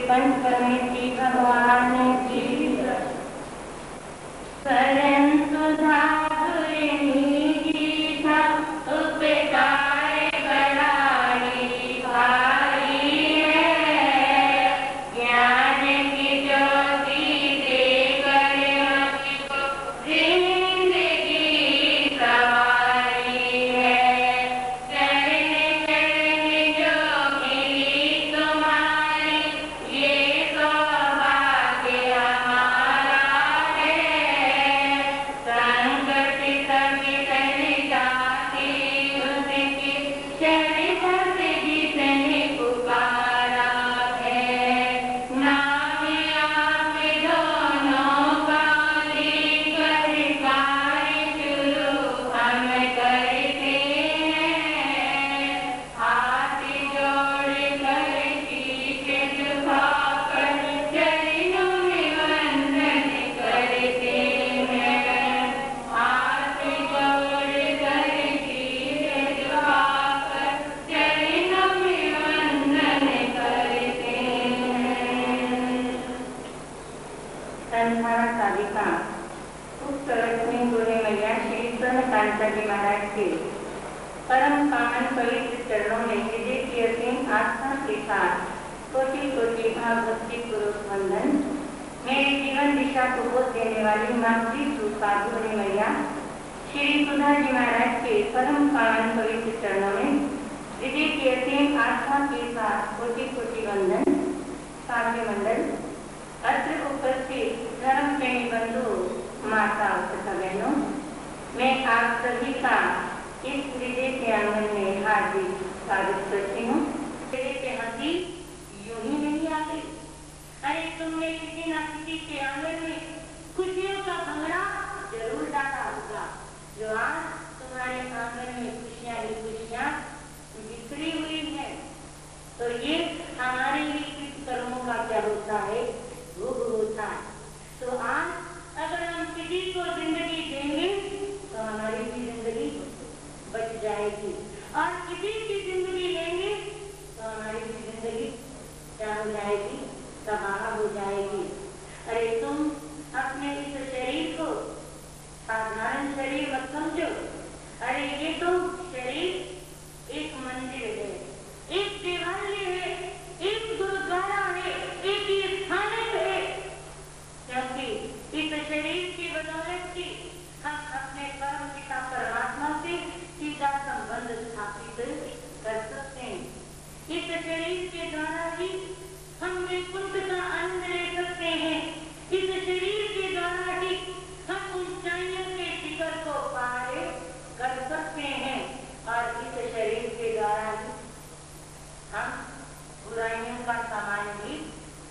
पंच परमेश्वरी भगवान की शरण सुधा महाराज के परम पावन पवित्र चरणों में हृदय की असीम आस्था के साथ कोटि कोटि भावभक्ति पूर्वक वंदन। मेरे जीवन दिशा को बोध देने वाली मातृ साधु मैया श्री सुधा जी महाराज के परम पावन पवित्र चरणों में हृदय की असीम आस्था के साथ कोटि कोटि वंदन। साध्य मंडल, अत्र उपस्थित धर्म प्रेमी बंधु, माता तथा बहनों, मैं आप सभी का इस हृदय के आंगन में हार्दिक स्वागत करती हूँ। हृदय के हंसी यूं ही नहीं आती। अरे तुमने किसी न किसी के आंगन में खुशियों का भंगड़ा जरूर डाला होगा, जो आज तुम्हारे आंगन में खुशियाँ ही खुशियाँ बिखरी हुई है। तो ये हमारे ही कर्मों का क्या होता है, भोग होता है। तो आज अगर हम किसी को जिंदगी देंगे तो हमारी भी जिंदगी बच जाएगी, और किसी की जिंदगी लेंगे तो हमारी भी जिंदगी क्या हो जाएगी, तबाह हो जाएगी। अरे तुम अपने इस शरीर को साधारण शरीर मत समझो। अरे ये तो शरीर एक मंदिर है, एक देवालय है, एक गुरुद्वारा है, एक ये स्थानक है। क्योंकि इस शरीर की बदौलत की हम अपने परम पिता परमात्मा से सीधा संबंध स्थापित कर सकते हैं। इस शरीर के द्वारा ही हम वैकुंठ का आनंद ले सकते हैं। इस शरीर के द्वारा ही हम ऊंचाइयों के शिखर को पार कर सकते हैं, और इस शरीर के द्वारा ही हम बुराइयों का सामान भी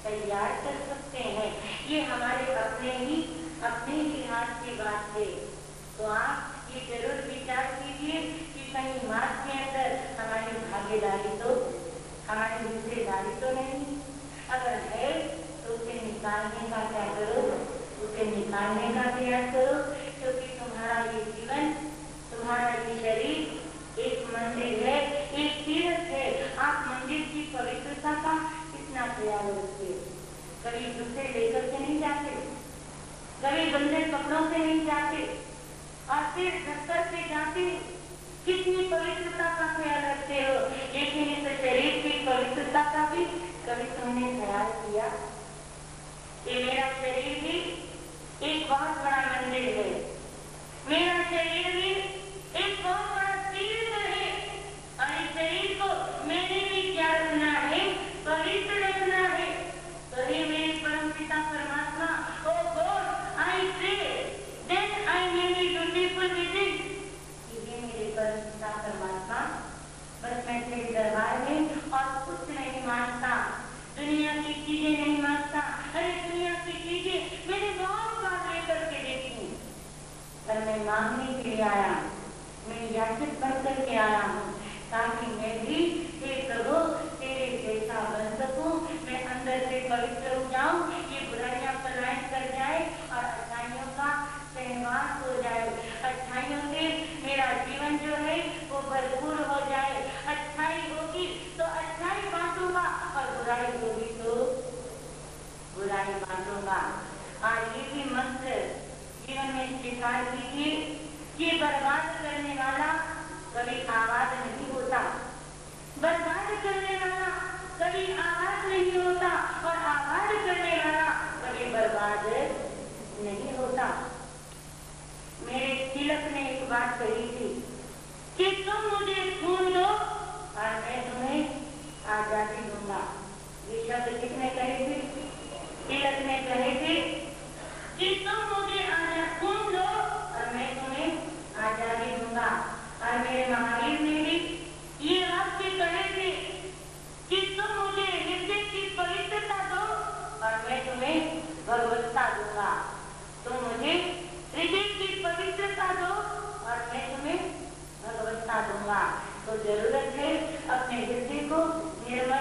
तैयार कर सकते हैं। ये हमारे अपने ही हाथ की बात है। तो आप ये जरूर विचार कीजिए कि कहीं मार्ग के अंदर हमारी भागीदारी तो, हमारी हिस्सेदारी तो नहीं। अगर है तो उसे निकालने का क्या करो, उसे निकालने का प्रयास करो। क्योंकि तुम्हारा ये जीवन, तुम्हारा ये शरीर एक मंदिर है, एक तीर्थ है। आप मंदिर की पवित्रता का कितना ख्याल रखते हो। कभी दूसरे लेकर के नहीं जाते, कभी गंदे कपड़ों से नहीं जाते, और फिर ढककर से जाते। कितनी पवित्रता का ख्याल रखते हो, लेकिन इस शरीर की पवित्रता का भी कभी तुमने ख्याल किया? ये मेरा शरीर भी एक बहुत बड़ा मंदिर है, मेरा शरीर भी एक बहुत बड़ा तीर्थ है, और इस शरीर को मैंने भी क्या रखना है, पवित्र रखना है। तो हे मेरे परम पिता परमात्मा, ओ God, I pray that I may be dutiful within। ये मेरे परम पिता परमात्मा, बस मैं तेरे दरबार में और कुछ नहीं मांगता, दुनिया की चीजें नहीं मांगता। अरे दुनिया की चीजें मैंने बहुत बार लेकर के देखी, पर मैं मांगने के लिए आया, मैं याचित बन करके आया हूँ, ताकि मैं भी हे प्रभु तेरे जैसा बन सकूं। मैं अंदर से पवित्र हो जाऊं, ये बुराइयां पलायन कर जाए और अच्छाइयों का सहवास हो जाए। अच्छाइयों से मेरा जीवन जो है वो भरपूर हो जाए। अच्छाई होगी तो अच्छाई बांटूंगा, और बुराई होगी तो स्वीकार कीजिए कि बर्बाद करने वाला कभी आवाज नहीं होता, बर्बाद करने वाला कभी आवाज नहीं होता और आवाज करने वाला कभी बर्बाद नहीं होता। मेरे तिलक ने एक बात कही थी कि तुम मुझे खून दो और मैं तुम्हें आजादी दूंगा। ये शब्द किसने कहे थे? तिलक ने कहे थे कि तुम मुझे खून दो और मैं तुम्हें आजादी दूंगा। और मेरे महावीर ने भी ये वाक्य कहे थे कि तुम मुझे हृदय की पवित्रता दो और मैं तुम्हें भगवत्ता दूंगा। तुम मुझे हृदय की पवित्रता दो और मैं तुम्हें भगवत्ता दूंगा। तो जरूरत है अपने हृदय को निर्मल